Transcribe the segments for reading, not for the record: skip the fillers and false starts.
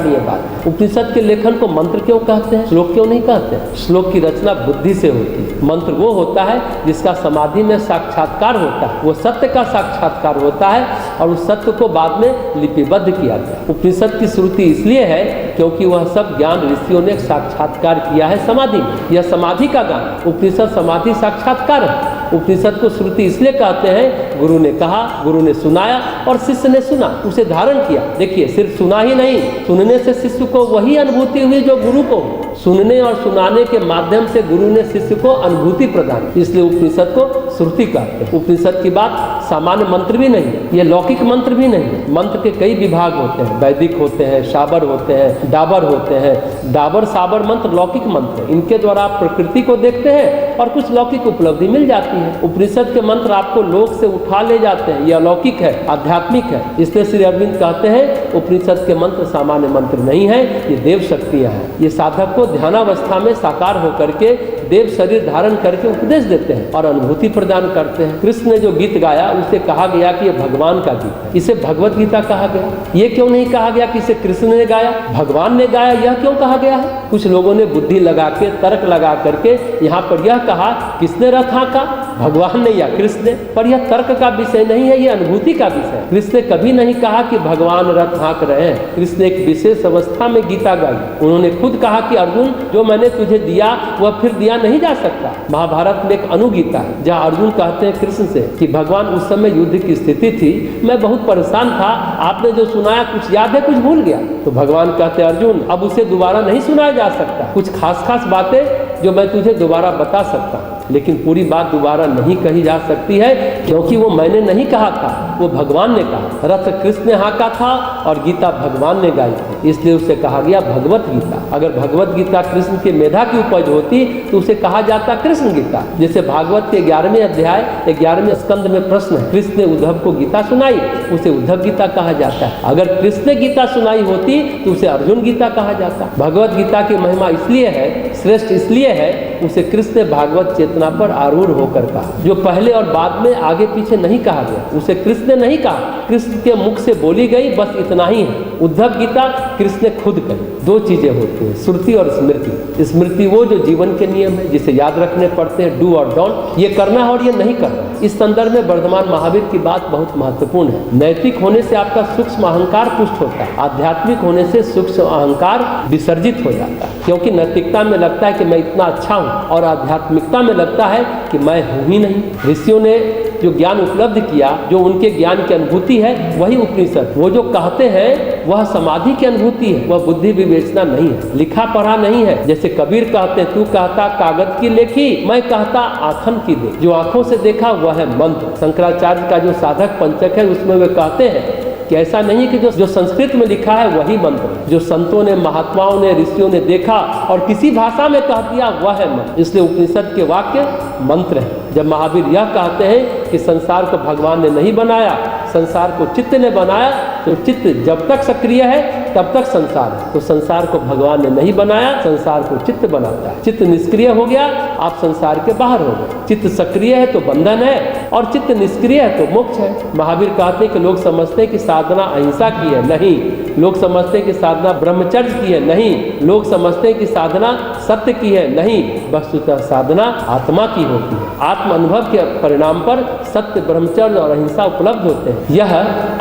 है ये बात। उपनिषद के लेखन को मंत्र क्यों कहते हैं, श्लोक क्यों नहीं कहते हैं? श्लोक की रचना बुद्धि से होती है। मंत्र वो होता है जिसका समाधि में साक्षात्कार होता है, वो सत्य का साक्षात्कार होता है और उस सत्य को बाद में लिपिबद्ध किया गया। उपनिषद की श्रुति इसलिए है क्योंकि वह सब ज्ञान ऋषियों ने साक्षात्कार किया है समाधि में। यह समाधि का ज्ञान, उपनिषद समाधि साक्षात्कार है। उपनिषद को श्रुति इसलिए कहते हैं, गुरु ने कहा, गुरु ने सुनाया और शिष्य ने सुना, उसे धारण किया। देखिए, सिर्फ सुना ही नहीं, सुनने से शिष्य को वही अनुभूति हुई जो गुरु को। सुनने और सुनाने के माध्यम से गुरु ने शिष्य को अनुभूति प्रदान की, इसलिए उपनिषद को श्रुति कहते हैं। उपनिषद की बात सामान्य मंत्र भी नहीं है, ये लौकिक मंत्र भी नहीं है। मंत्र के कई विभाग होते हैं, वैदिक होते हैं, शाबर होते हैं, डाबर होते हैं। डाबर साबर मंत्र लौकिक मंत्र है, इनके द्वारा आप प्रकृति को देखते हैं और कुछ लौकिक उपलब्धि मिल जाती है। उपनिषद के मंत्र आपको लोक से उठा ले जाते हैं, ये अलौकिक है, आध्यात्मिक है। इसलिए श्री अरविंद कहते हैं उपनिषद के मंत्र सामान्य मंत्र नहीं है, ये देव शक्तियां हैं। ये साधक को ध्यानावस्था में साकार होकर के देव शरीर धारण करके उपदेश देते हैं और अनुभूति प्रदान करते हैं। कृष्ण ने जो गीत गाया उसे कहा गया कि ये भगवान का गीत है, इसे भगवत गीता कहा गया। ये क्यों नहीं कहा गया कि इसे कृष्ण ने गाया, भगवान ने गाया, यह क्यों कहा गया है? कुछ लोगों ने बुद्धि लगा के, तर्क लगा करके यहाँ पर यह कहा किसने रथ हाँका, भगवान ने या कृष्ण ने। पर यह तर्क का विषय नहीं है, यह अनुभूति का विषय है। कृष्ण ने कभी नहीं कहा कि भगवान रथ हाँक रहे हैं। कृष्ण ने एक विशेष अवस्था में गीता गाई। उन्होंने खुद कहा कि अर्जुन, जो मैंने तुझे दिया वह फिर दिया नहीं जा सकता। महाभारत में एक अनुगीता है जहाँ अर्जुन कहते हैं कृष्ण से कि भगवान उस समय युद्ध की स्थिति थी, मैं बहुत परेशान था, आपने जो सुनाया कुछ याद है, कुछ भूल गया। तो भगवान कहते हैं अर्जुन, अब उसे दोबारा नहीं सुनाया जा सकता। कुछ खास खास बातें जो मैं तुझे दोबारा बता सकता हूँ, लेकिन पूरी बात दोबारा नहीं कही जा सकती है, क्योंकि वो मैंने नहीं कहा था, वो भगवान ने कहा। रथ कृष्ण ने हाँका था और गीता भगवान ने गाई थी, इसलिए उसे कहा गया भगवत गीता। अगर भगवत गीता कृष्ण के मेधा की उपज होती तो उसे कहा जाता कृष्ण गीता। जैसे भागवत के 11वें अध्याय 11वें स्कंद में प्रश्न है, कृष्ण ने उद्धव को गीता सुनाई, उसे उद्धव गीता कहा जाता है। अगर कृष्ण ने गीता सुनाई होती तो उसे अर्जुन गीता कहा जाता। भगवत गीता की महिमा इसलिए है, श्रेष्ठ इसलिए है, उसे कृष्ण ने भागवत चेतना पर आरूढ़ होकर कहा, जो पहले और बाद में आगे पीछे नहीं कहा गया। उसे कृष्ण ने नहीं कहा, कृष्ण के मुख से बोली गई, बस इतना ही है। उद्धव गीता कृष्ण ने खुद कही। दो चीजें होती हैं, श्रुति और स्मृति। स्मृति वो जो जीवन के नियम है, जिसे याद रखने पड़ते हैं, डू और डोंट, ये करना है और ये नहीं करना। इस संदर्भ में वर्धमान महावीर की बात बहुत महत्वपूर्ण है। नैतिक होने से आपका सूक्ष्म अहंकार पुष्ट होता है, आध्यात्मिक होने से सूक्ष्म अहंकार विसर्जित हो जाता है। क्योंकि नैतिकता में लगता है कि मैं इतना अच्छा हूँ और आध्यात्मिकता में लगता है कि मैं हूँ ही नहीं। ऋषियों ने जो ज्ञान उपलब्ध किया, जो उनके ज्ञान की अनुभूति है, वही उपनिषद। वो जो कहते हैं वह समाधि की अनुभूति है, वह बुद्धि विवेचना नहीं है, लिखा पढ़ा नहीं है। जैसे कबीर कहते हैं, तू कहता कागज की लेखी, मैं कहता आँखन की देख। जो आंखों से देखा वह है मंत्र। शंकराचार्य का जो साधक पंचक है उसमें वे कहते हैं कि ऐसा नहीं है कि जो संस्कृत में लिखा है वही मंत्र है, जो संतों ने, महात्माओं ने, ऋषियों ने देखा और किसी भाषा में कह दिया वह है मंत्र। इसलिए उपनिषद के वाक्य मंत्र है। जब महावीर यह कहते हैं कि संसार को भगवान ने नहीं बनाया, संसार को चित्त ने बनाया, तो चित्त जब तक सक्रिय है तब तक संसार है। तो संसार को भगवान ने नहीं बनाया, संसार को चित्त बनाता है। चित्त निष्क्रिय हो गया, आप संसार के बाहर हो गए। चित्त सक्रिय है तो बंधन है और चित्त निष्क्रिय है तो मोक्ष है। महावीर कहते हैं कि लोग समझते हैं कि साधना अहिंसा की है, नहीं। लोग समझते हैं कि साधना ब्रह्मचर्य की है, नहीं। लोग समझते हैं कि साधना सत्य की है, नहीं। वस्तुतः साधना आत्मा की होती है। आत्म अनुभव के परिणाम पर सत्य, ब्रह्मचर्य और अहिंसा उपलब्ध होते हैं। यह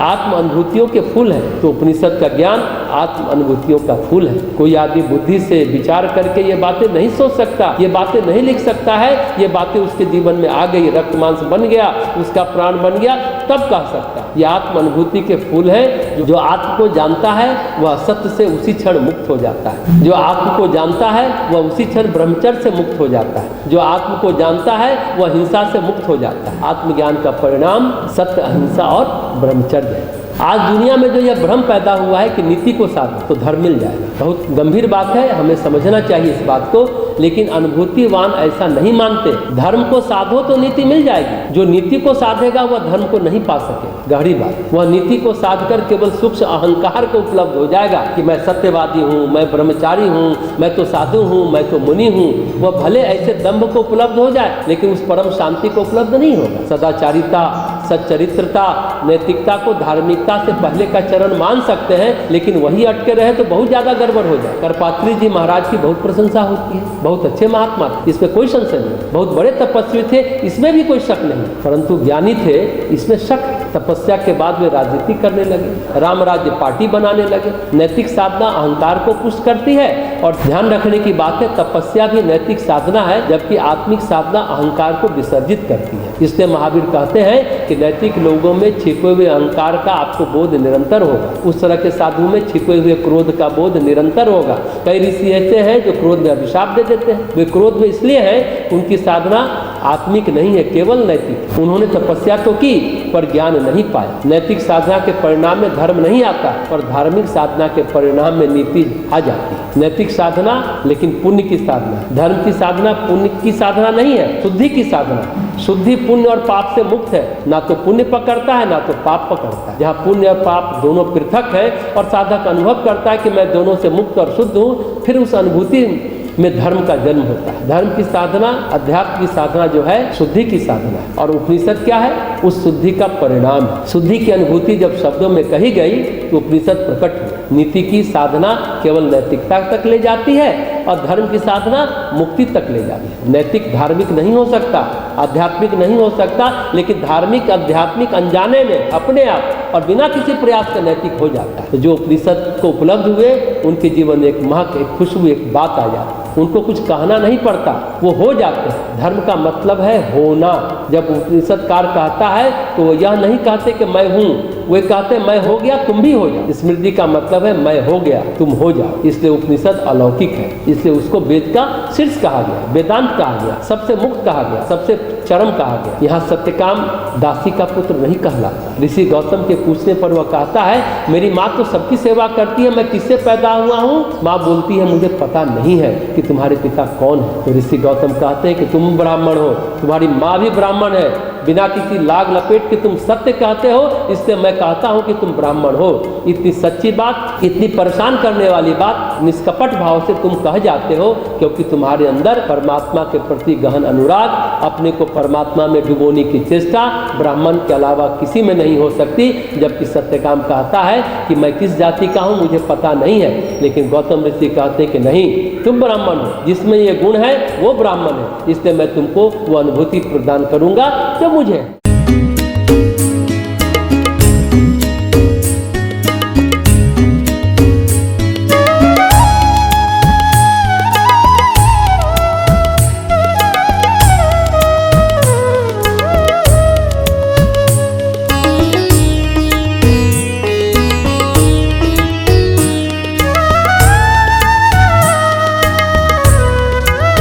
आत्म अनुभूतियों के फूल है। तो उपनिषद का ज्ञान आत्म अनुभूतियों का फूल है। कोई आदमी बुद्धि से विचार करके ये बातें नहीं सोच सकता, ये बातें नहीं लिख सकता है, ये बातें उसके जीवन में आ गई, रक्त मांस बन गया, उसका प्राण बन गया, तब कह सकता। ये आत्म अनुभूति के फूल है। जो आत्म को जानता है वह सत्य से उसी क्षण मुक्त हो जाता है। जो आत्म को जानता है वह उसी क्षण ब्रह्मचर्य से मुक्त हो जाता है। जो आत्म को जानता है वह हिंसा से मुक्त हो जाता है। आत्मज्ञान का परिणाम सत्य, अहिंसा और ब्रह्मचर्य है। आज दुनिया में जो यह भ्रम पैदा हुआ है कि नीति को साधो तो धर्म मिल जाएगा, बहुत गंभीर बात है, हमें समझना चाहिए इस बात को। लेकिन अनुभूतिवान ऐसा नहीं मानते। धर्म को साधो तो नीति मिल जाएगी, जो नीति को साधेगा वह धर्म को नहीं पा सकेगा। गहरी बात, वह नीति को साध कर केवल सूक्ष्म अहंकार को उपलब्ध हो जाएगा कि मैं सत्यवादी हूँ, मैं ब्रह्मचारी हूँ, मैं तो साधु हूँ, मैं तो मुनि हूँ। वह भले ऐसे दम्भ को उपलब्ध हो जाए, लेकिन उस परम शांति को उपलब्ध नहीं होगा। सदाचारिता, सच्चरित्रता, नैतिकता को धार्मिकता से पहले का चरण मान सकते हैं, लेकिन वही अटके रहे तो बहुत ज्यादा गड़बड़ हो जाए। करपात्री जी महाराज की बहुत प्रशंसा होती है, बहुत अच्छे महात्मा, इसमें कोई संशय नहीं, बहुत बड़े तपस्वी थे, इसमें भी कोई शक नहीं, परंतु ज्ञानी थे, इसमें शक। तपस्या के बाद वे राजनीति करने लगे, राम राज्य पार्टी बनाने लगे। नैतिक साधना अहंकार को पुष्ट करती है, और ध्यान रखने की बात है, तपस्या भी नैतिक साधना है, जबकि आत्मिक साधना अहंकार को विसर्जित करती है। इसलिए महावीर कहते हैं कि नैतिक लोगों में छिपे हुए अहंकार का आपको बोध निरंतर होगा, उस तरह के साधु में छिपे हुए क्रोध का बोध निरंतर होगा। कई ऋषि ऐसे हैं जो क्रोध में अभिशाप दे देते हैं, वे क्रोध में इसलिए हैं उनकी साधना आत्मिक नहीं है, केवल नैतिक। उन्होंने तपस्या तो की पर ज्ञान नहीं पाया। नैतिक साधना के परिणाम में धर्म नहीं आता, पर धार्मिक साधना के परिणाम में नीति आ जाती है। नैतिक साधना लेकिन पुण्य की साधना, धर्म की साधना पुण्य की साधना नहीं है, शुद्धि की साधना। शुद्धि पुण्य और पाप से मुक्त है, ना तो पुण्य पकड़ता है ना तो पाप पकड़ता है। जहाँ पुण्य और पाप दोनों पृथक है और साधक अनुभव करता है कि मैं दोनों से मुक्त और शुद्ध हूँ, फिर उस अनुभूति में धर्म का जन्म होता है। धर्म की साधना, अध्यात्म की साधना जो है शुद्धि की साधना है, और उपनिषद क्या है, उस शुद्धि का परिणाम है। शुद्धि की अनुभूति जब शब्दों में कही गई तो उपनिषद प्रकट हुई। नीति की साधना केवल नैतिकता तक ले जाती है, और धर्म की साधना मुक्ति तक ले जाती है। नैतिक धार्मिक नहीं हो सकता, आध्यात्मिक नहीं हो सकता, लेकिन धार्मिक आध्यात्मिक अनजाने में अपने आप और बिना किसी प्रयास के नैतिक हो जाता है। तो जो उपनिषद को उपलब्ध हुए उनके जीवन में एक महक, एक खुशबू, एक बात आ जाती है, उनको कुछ कहना नहीं पड़ता, वो हो जाते हैं। धर्म का मतलब है होना। जब उपनिषदकार कहता है तो वो यह नहीं कहते कि मैं हूँ, वे कहते मैं हो गया तुम भी हो जाओ। स्मृति का मतलब है मैं हो गया तुम हो जाओ। इसलिए उपनिषद अलौकिक है, इसलिए उसको वेद का शीर्ष कहा गया, वेदांत कहा गया, सबसे मुक्त कहा गया, सबसे चरम कहा गया। यहाँ सत्यकाम दासी का पुत्र नहीं कहलाता। ऋषि गौतम के पूछने पर वह कहता है मेरी माँ तो सबकी सेवा करती है, मैं किससे पैदा हुआ हूँ? माँ बोलती है मुझे पता नहीं है कि तुम्हारे पिता कौन है। तो ऋषि गौतम कहते हैं कि तुम ब्राह्मण हो, तुम्हारी माँ भी ब्राह्मण है, बिना किसी लाग लपेट के तुम सत्य कहते हो, इसलिए मैं कहता हूं कि तुम ब्राह्मण हो। इतनी सच्ची बात, इतनी परेशान करने वाली बात निष्कपट भाव से तुम कह जाते हो, क्योंकि तुम्हारे अंदर परमात्मा के प्रति गहन अनुराग, अपने को परमात्मा में डुबोने की चेष्टा ब्राह्मण के अलावा किसी में नहीं हो सकती। जबकि सत्यकाम कहता है कि मैं किस जाति का हूँ मुझे पता नहीं है, लेकिन गौतम ऋषि कहते हैं कि नहीं, तुम ब्राह्मण हो, जिसमें ये गुण है वो ब्राह्मण है, इसलिए मैं तुमको वो अनुभूति प्रदान करूंगा जो मुझे है।